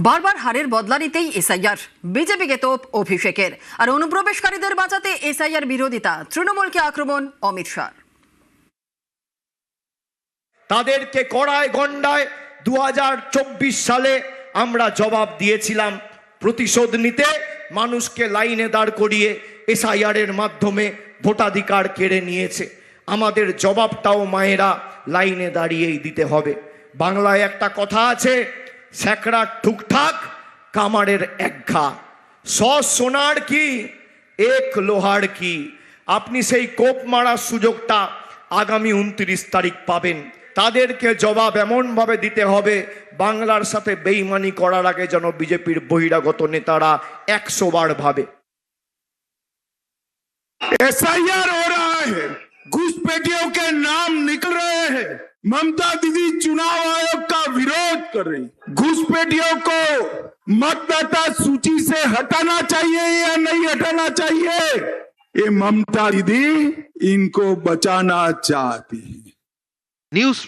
বারবার হারের বদলা নিতেই এসআইআর, বিজেপিকে তোপ অভিষেকের। আর অনুপ্রবেশকারীদের বাঁচাতে এসআইআর বিরোধিতা, তৃণমূলকে আক্রমণ অমিত শাহ। তাদেরকে কড়ায় গন্ডায় 2024 সালে আমরা জবাব দিয়েছিলাম। প্রতিশোধ নিতে মানুষকে লাইনে দাঁড় করিয়ে এসআইআর এর মাধ্যমে ভোটাধিকার কেড়ে নিয়েছে। আমাদের জবাবটাও মায়েরা লাইনে দাঁড়িয়েই দিতে হবে। বাংলায় একটা কথা আছে, স্যাকড়া ঠুকঠাক কামারের একঘা, 100 সোনার কি 1 লোহার কি। আপনি সেই কোপ মারার সুযোগটা আগামী 29 তারিখ পাবেন। তাদেরকে জবাব এমনভাবে দিতে হবে, বাংলার সাথে বেইমানি করার আগে যেন বিজেপির বহিরাগত নেতারা 100 বার ভাবে। एसआईआर हो रहा है, घुसपैठियों के नाम निकल रहे हैं। ममता दीदी चुनाव आयोग का विरोध कर रही। घुसपैठियों को मतदाता सूची से हटाना चाहिए या नहीं हटाना चाहिए, ये ममता दीदी इनको बचाना चाहती है। न्यूज